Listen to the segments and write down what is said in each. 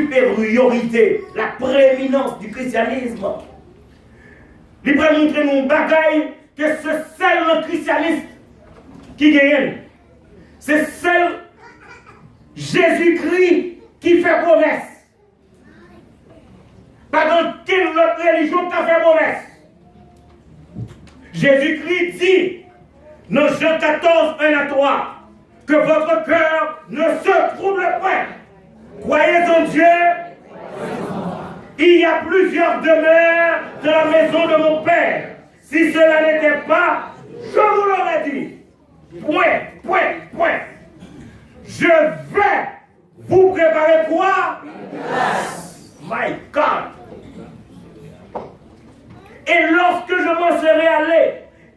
supériorité, la prééminence du christianisme. Il va montrer nous bagaille que c'est seul le christianisme qui gagne. C'est seul Jésus-Christ qui fait promesse. Pas dans quelle autre religion qui a fait promesse. Jésus-Christ dit dans Jean 14, 1 à 3 que votre cœur ne se trouble point. Croyez en Dieu. Il y a plusieurs demeures dans la maison de mon Père. Si cela n'était pas, je vous l'aurais dit. Point. Je vais vous préparer quoi? My God. Et lorsque je m'en serai allé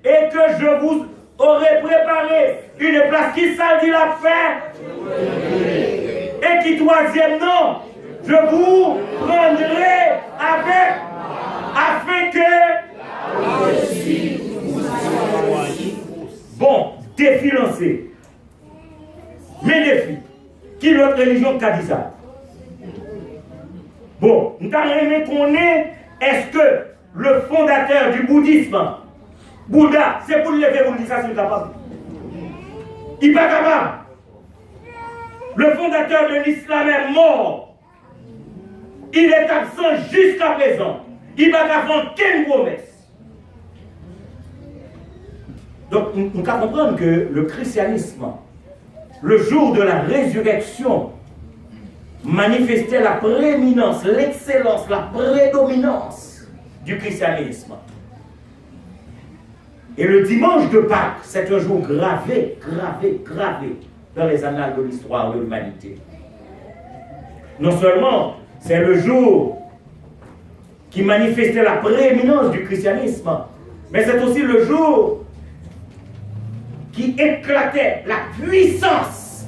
et que je vous aurai préparé une place, qui ça dit la fin? Et qui troisième nom? Je vous prendrai avec, afin que... Bon, défi lancé. Mes défis. Qui l'autre religion qui a dit ça? Bon, nous avons aimé qu'on est, est-ce que le fondateur du bouddhisme, Bouddha, c'est pour le lever pour dire ça, c'est capable? Il n'est pas capable. Le fondateur de l'islam est mort. Il est absent jusqu'à présent. Il va faire quelle promesse? Donc, nous devons comprendre que le christianisme, le jour de la résurrection, manifestait la prééminence, l'excellence, la prédominance du christianisme. Et le dimanche de Pâques, c'est un jour gravé dans les annales de l'histoire de l'humanité. Non seulement c'est le jour qui manifestait la prééminence du christianisme, mais c'est aussi le jour qui éclatait la puissance,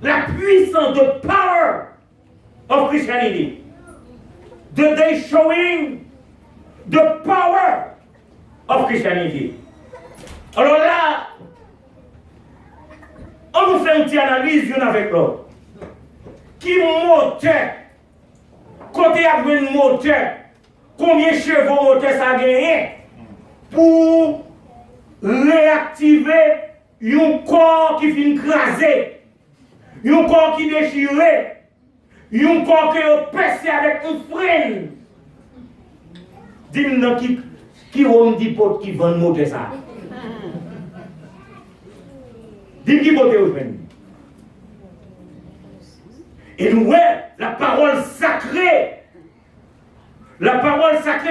the power of Christianity. The day showing the power of Christianity. Alors là, on nous fait une petite analyse l'une avec l'autre. Qui moteur, côté après un moteur, combien de chevaux moteur ça a gagné pour réactiver un corps qui finit crasé, un corps qui déchiré, un corps qui est percé avec un frein. Dis-moi qui ont dit potes qui vendent moteur ça. Dis-moi qui pote au frein. Et nous, la parole sacrée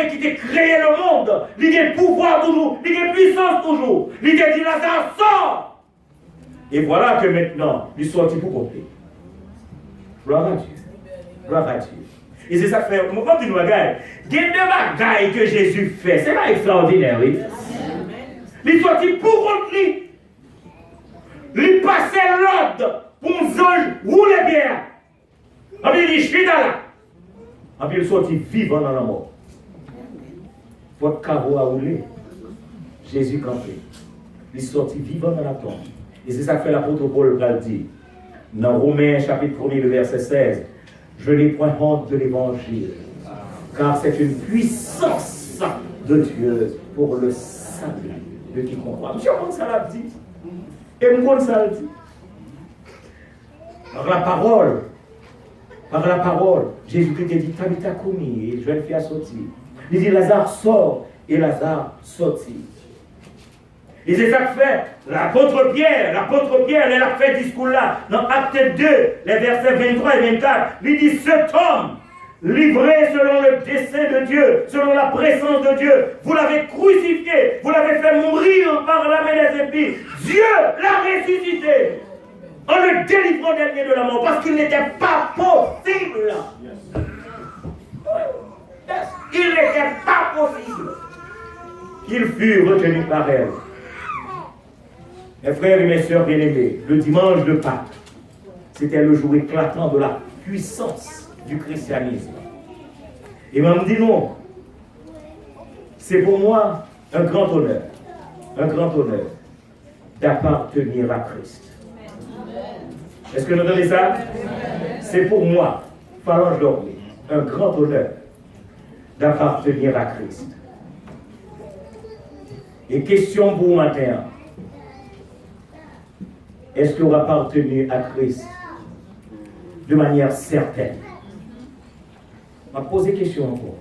qui t'a créé le monde, il a pouvoir toujours, il a puissance toujours, il a dit Lazare, sort. Et voilà que maintenant, il est sorti pour compter. Gloire à Dieu. Gloire à Dieu. Et c'est ça que fait, comment tu nous regardes, il y a deux bagailles que Jésus fait, c'est pas extraordinaire, oui. Il est sorti pour compter. Il passait l'ordre pour nous anges rouler bien. Et puis il dit, je suis là. Et puis il est sorti vivant dans la mort. Votre carreau a roulé. Jésus campé. Il est sorti vivant dans la tombe. Et c'est ça que fait l'apôtre Paul va le dire. Dans Romains chapitre 1er, le verset 16. Je n'ai point honte de l'évangile. Car c'est une puissance de Dieu pour le salut de quiconque croit. Monsieur, comment ça l'a dit? Et comment ça l'a dit? Par la parole, Jésus-Christ a dit, Tabitha Koumi, et jeune fille a sorti. Il dit, Lazare sort, et Lazare sortit. Et c'est ça que fait l'apôtre Pierre, il a fait discours là, dans Acte 2, les versets 23 et 24, il dit, cet homme, livré selon le dessein de Dieu, selon la présence de Dieu, vous l'avez crucifié, vous l'avez fait mourir par la main des épis, Dieu l'a ressuscité. En le délivrant des liens de la mort, parce qu'il n'était pas possible. Il n'était pas possible qu'il fût retenu par elle. Mes frères et mes sœurs bien-aimés, le dimanche de Pâques, c'était le jour éclatant de la puissance du christianisme. Et on me dit non, c'est pour moi un grand honneur d'appartenir à Christ. Est-ce que vous entendez ça? C'est pour moi, Phalange dorée, un grand honneur d'appartenir à Christ. Et question pour vous matin, est-ce que vous appartenez à Christ de manière certaine? Je vais poser question encore.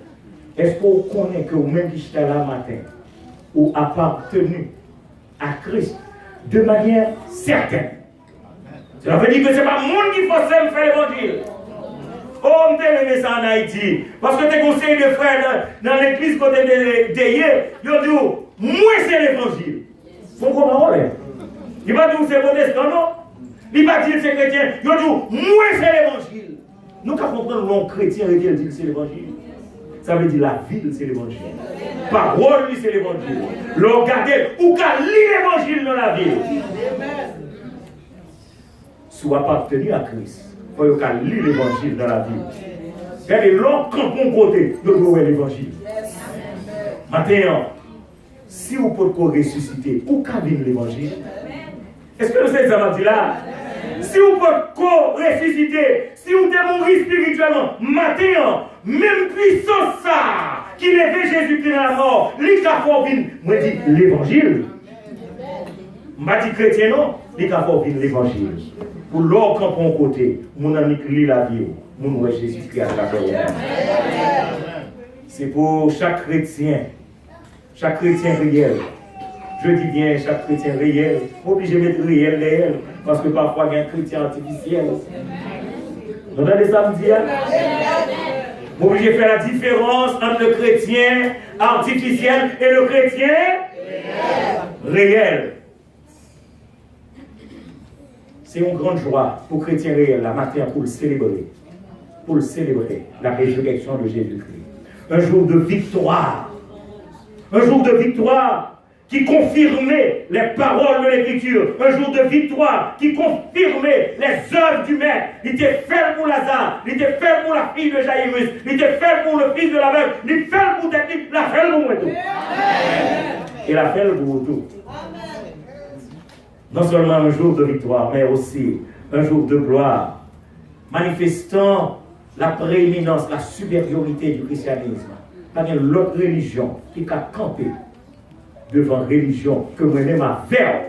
Est-ce que vous connaissez que vous-même qui êtes là matin, vous appartenez à Christ de manière certaine? Cela veut dire que ce n'est pas le monde qui faut faire l'évangile. Oh, on t'a aimé ça en Haïti. Parce que tes conseils de frères dans l'église côté de hier, ils ont dit, moi c'est l'évangile. Son gros parole. Il va dire c'est protestant, non? Il va dire c'est chrétien. Ils ont dit, moi c'est l'évangile. Nous qu'à comprendre mon chrétien et qu'il dit c'est l'évangile. Ça veut dire la ville c'est l'évangile. Parole c'est l'évangile. Le regarder ou qu'à lire l'évangile dans la ville. Soit appartenu à Christ. Il faut qu'il lire l'évangile dans la vie. Regardez, l'homme, quand on côté, de louer l'évangile. Maintenant, si vous pouvez ressusciter, où cabine l'évangile? Est-ce que vous savez ça m'a dit là? Si vous pouvez ressusciter, si vous êtes mourir spirituellement, maintenant, même puissance ça, qui lève Jésus-Christ dans la mort, l'icaphovine, moi je dis l'évangile. Je ne dis pas chrétien non, l'icaphovine l'évangile. Pour l'or quand on côté, mon ami lit la vie, mon Jésus-Christ à travers. C'est pour chaque chrétien réel. Je dis bien chaque chrétien réel. Obligé de mettre réel, parce que parfois il y a un chrétien artificiel. Vous entendez ça me dire? Obligé de faire la différence entre le chrétien artificiel et le chrétien réel. C'est une grande joie pour les chrétiens réels, la matin, pour le célébrer, la résurrection de Jésus-Christ. Un jour de victoire qui confirmait les paroles de l'Écriture, un jour de victoire qui confirmait les œuvres du Maître. Il était fait pour Lazare, il était fait pour la fille de Jaïrus, il était fait pour le fils de l'aveugle, il était fait pour David, la fait pour moi tout. Et la fait pour vous tout. Non seulement un jour de victoire, mais aussi un jour de gloire, manifestant la prééminence, la supériorité du christianisme. Pas l'autre religion qui a campé devant religion que moi-même a fait.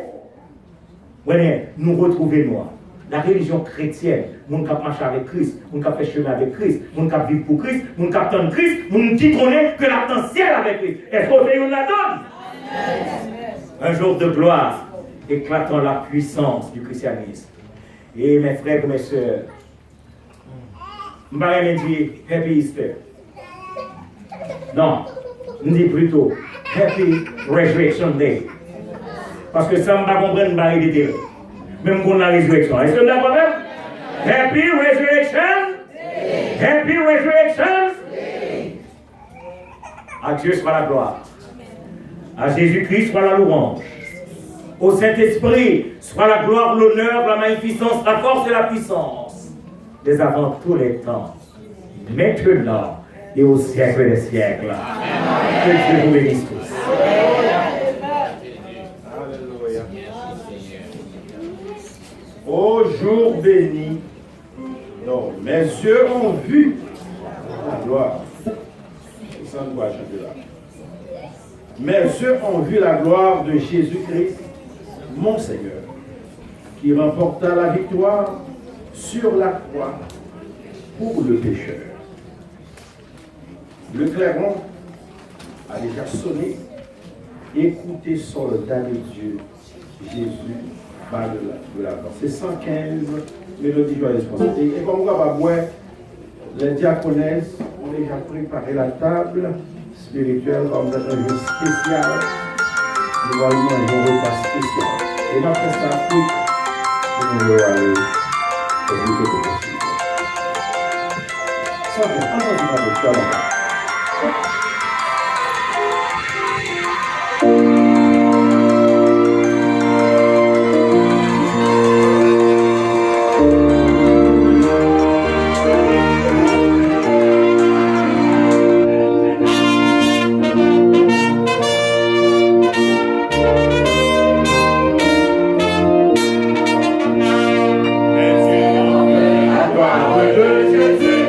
Nous retrouvons la religion chrétienne, nous qui marche avec Christ, nous qui fait chemin avec Christ, nous qui vivons pour Christ, nous qui attendons Christ, nous qui connaissons que la ciel avec Christ. Est-ce qu'on fait une la donne? Un jour de gloire éclatant la puissance du christianisme. Et mes frères et mes sœurs, je ne vais pas dire Happy Easter. Non, je dis plutôt Happy Resurrection Day. Parce que ça ne va pas comprendre, je ne vais pas dire. Même pour la résurrection. Est-ce que vous l'avez même? Happy Resurrection Day. Happy Resurrection Day. À Dieu soit la gloire. À Jésus-Christ soit la louange. Au Saint-Esprit soit la gloire, l'honneur, la magnificence, la force et la puissance. Dès avant tous les temps. Maintenant et au siècle des siècles. Que Dieu vous bénisse tous. Ô jour béni, non, mes yeux ont vu la gloire. Ça ne doit chanter là. Mes yeux ont vu la gloire de Jésus-Christ, mon Seigneur, qui remporta la victoire sur la croix pour le pécheur. Le clairon a déjà sonné. Écoutez, soldats de Dieu, Jésus va de l'avant. C'est 115 mélodies joyeuses. Et comme on va voir, les diaconesses ont déjà préparé la table spirituelle comme dans un jeu spécial. Nous allons manger un repas spécial. Et dans cette Afrique, nous allons aller au bout de possible. Ça, on va entendre le cœur. Jésus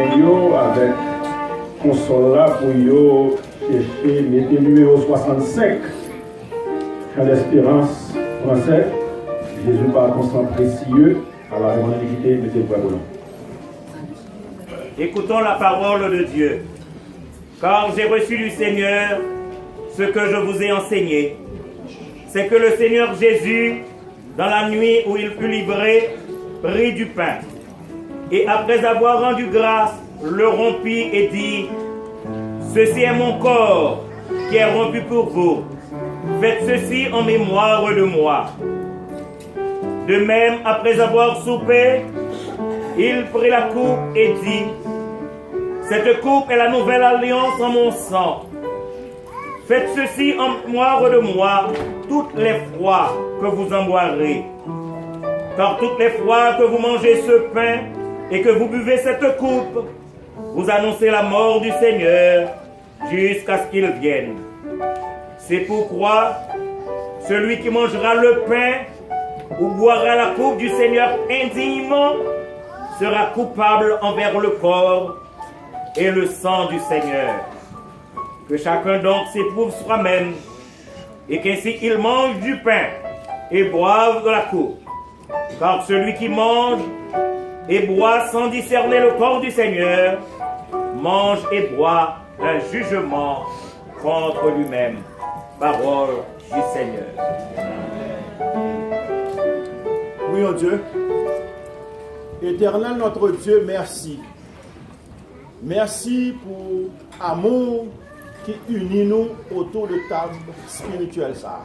avec console là pour yo chercher mettez numéro 65 Chant d'espérance français Jésus par constant précieux à la grande iniquité mettez le voix blanc. Écoutons la parole de Dieu. Car j'ai reçu du Seigneur ce que je vous ai enseigné, c'est que le Seigneur Jésus, dans la nuit où il fut livré, prit du pain, et après avoir rendu grâce, le rompit et dit, « Ceci est mon corps qui est rompu pour vous. Faites ceci en mémoire de moi. » De même, après avoir soupé, il prit la coupe et dit, « Cette coupe est la nouvelle alliance en mon sang. Faites ceci en mémoire de moi toutes les fois que vous en boirez. Car toutes les fois que vous mangez ce pain et que vous buvez cette coupe, vous annoncez la mort du Seigneur jusqu'à ce qu'il vienne. C'est pourquoi celui qui mangera le pain ou boira la coupe du Seigneur indignement sera coupable envers le corps et le sang du Seigneur. Que chacun donc s'éprouve soi-même, et qu'ainsi il mange du pain et boive de la coupe. Car celui qui mange et boit sans discerner le corps du Seigneur, mange et boit un jugement contre lui-même. Parole du Seigneur. Oui, oh Dieu. Éternel notre Dieu, merci. Merci pour l'amour qui unit nous autour de table spirituelle ça.